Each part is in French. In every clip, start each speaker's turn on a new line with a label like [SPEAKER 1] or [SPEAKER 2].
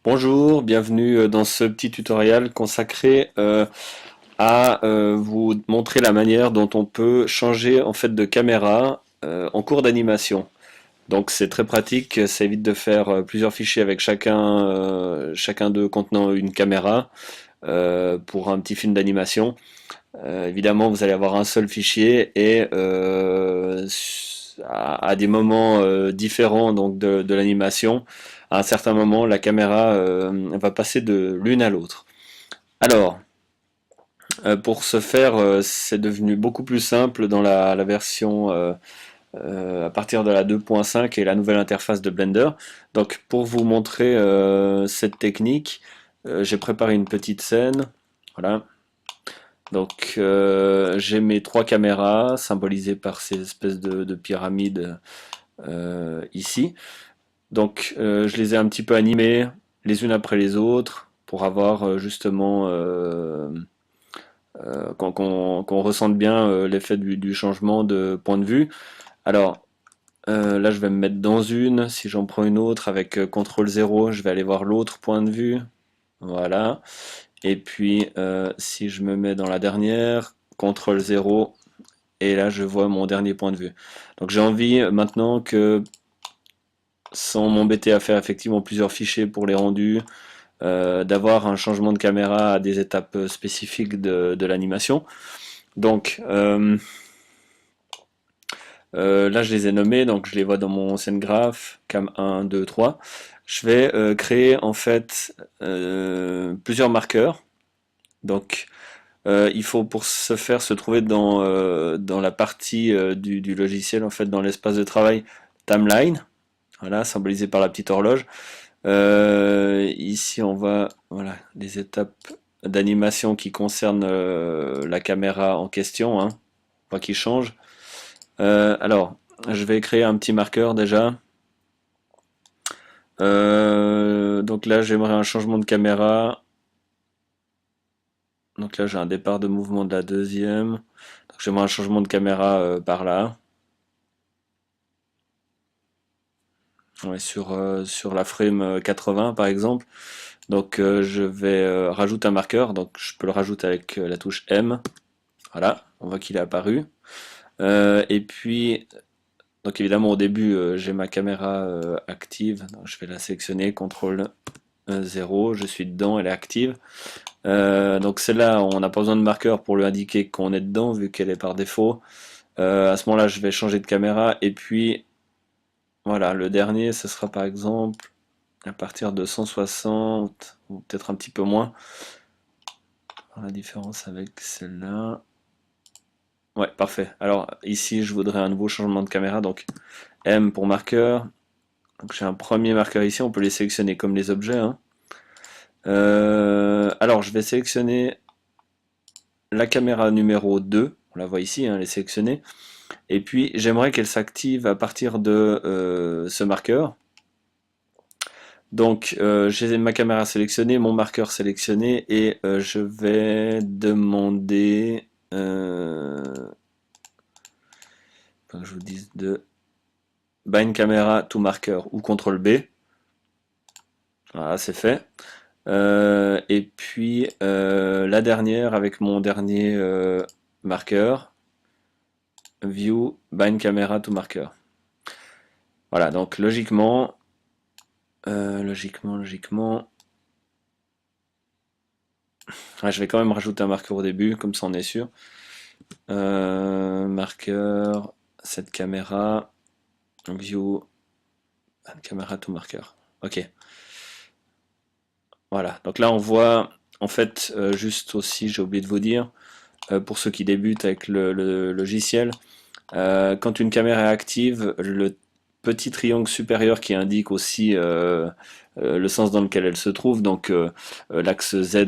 [SPEAKER 1] Bonjour, bienvenue dans ce petit tutoriel consacré à vous montrer la manière dont on peut changer en fait de caméra en cours d'animation. Donc c'est très pratique, ça évite de faire plusieurs fichiers avec chacun d'eux contenant une caméra pour un petit film d'animation. Évidemment, vous allez avoir un seul fichier et à des moments différents donc de l'animation, à un certain moment, la caméra va passer de l'une à l'autre. Alors, pour ce faire, c'est devenu beaucoup plus simple dans la version à partir de la 2.5 et la nouvelle interface de Blender. Donc, pour vous montrer cette technique, j'ai préparé une petite scène. Voilà. Donc j'ai mes trois caméras symbolisées par ces espèces de pyramides ici. Donc je les ai un petit peu animées les unes après les autres pour avoir justement qu'on ressente bien l'effet du changement de point de vue. Alors là je vais me mettre dans une, si j'en prends une autre avec CTRL 0, je vais aller voir l'autre point de vue. Voilà. Et puis si je me mets dans la dernière, CTRL 0, et là je vois mon dernier point de vue. Donc j'ai envie maintenant que, sans m'embêter à faire effectivement plusieurs fichiers pour les rendus, d'avoir un changement de caméra à des étapes spécifiques de l'animation. Donc là je les ai nommés, donc je les vois dans mon scène graph, cam 1, 2, 3. Je vais créer en fait plusieurs marqueurs. Donc il faut pour ce faire se trouver dans la partie du logiciel, en fait dans l'espace de travail timeline, voilà, symbolisé par la petite horloge. Ici on va, voilà, les étapes d'animation qui concernent la caméra en question, hein, on voit qu'il change. Alors, je vais créer un petit marqueur déjà. Donc là j'aimerais un changement de caméra. Donc là j'ai un départ de mouvement de la deuxième. Donc j'aimerais un changement de caméra par là. Ouais, sur la frame 80 par exemple. Donc je vais rajouter un marqueur. Donc je peux le rajouter avec la touche M. Voilà, on voit qu'il est apparu. Et puis, donc évidemment au début j'ai ma caméra active. Donc, je vais la sélectionner, CTRL 0, je suis dedans, elle est active. Donc celle-là, on n'a pas besoin de marqueur pour lui indiquer qu'on est dedans, vu qu'elle est par défaut. À ce moment-là, je vais changer de caméra, et puis voilà, le dernier, ce sera par exemple à partir de 160, ou peut-être un petit peu moins. La différence avec celle-là. Ouais, parfait. Alors ici, je voudrais un nouveau changement de caméra, donc M pour marqueur. Donc j'ai un premier marqueur ici, on peut les sélectionner comme les objets, hein. Alors je vais sélectionner la caméra numéro 2, on la voit ici, hein, elle est sélectionnée. Et puis j'aimerais qu'elle s'active à partir de ce marqueur. Donc j'ai ma caméra sélectionnée, mon marqueur sélectionné, et je vais demander, que je vous dise, de bind camera to marker ou CTRL B. Voilà, c'est fait. Et puis la dernière avec mon dernier marqueur, view bind camera to marker. Voilà, donc logiquement, ouais, je vais quand même rajouter un marqueur au début, comme ça on est sûr. Marqueur, cette caméra, view, caméra to marqueur. Ok. Voilà. Donc là on voit, en fait, juste aussi, j'ai oublié de vous dire, pour ceux qui débutent avec le logiciel, quand une caméra est active, le petit triangle supérieur qui indique aussi le sens dans lequel elle se trouve, donc l'axe Z+,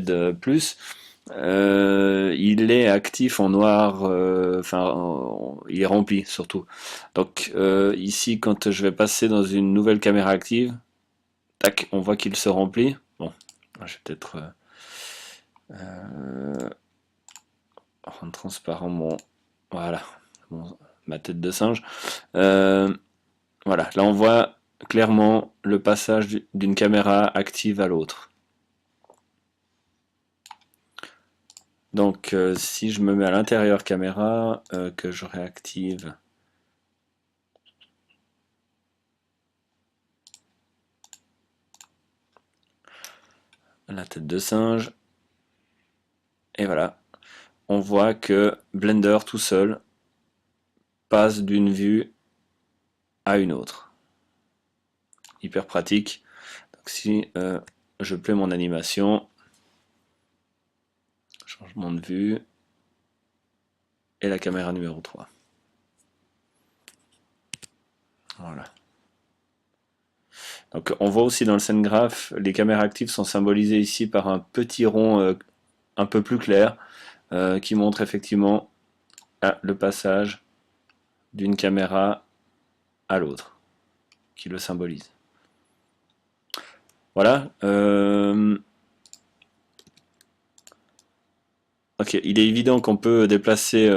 [SPEAKER 1] il est actif en noir, enfin il est rempli surtout. Donc ici, quand je vais passer dans une nouvelle caméra active, tac, on voit qu'il se remplit. Bon, je vais peut-être rendre transparent voilà, ma tête de singe. Voilà, là on voit clairement le passage d'une caméra active à l'autre. Donc si je me mets à l'intérieur caméra, que je réactive la tête de singe, et voilà, on voit que Blender tout seul passe d'une vue à une autre. Hyper pratique. Donc si je plais mon animation, changement de vue, et la caméra numéro 3. Voilà. Donc on voit aussi dans le scène graph, les caméras actives sont symbolisées ici par un petit rond un peu plus clair qui montre effectivement le passage d'une caméra à l'autre, qui le symbolise. Voilà. Ok, il est évident qu'on peut déplacer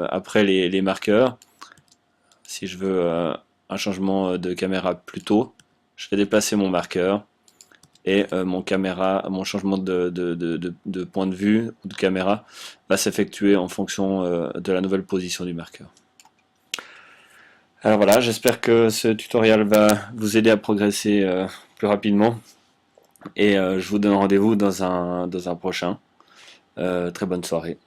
[SPEAKER 1] après les marqueurs. Si je veux un changement de caméra plus tôt, je vais déplacer mon marqueur et mon changement de point de vue ou de caméra va s'effectuer en fonction de la nouvelle position du marqueur. Alors voilà, j'espère que ce tutoriel va vous aider à progresser plus rapidement et je vous donne rendez-vous dans un prochain. Très bonne soirée.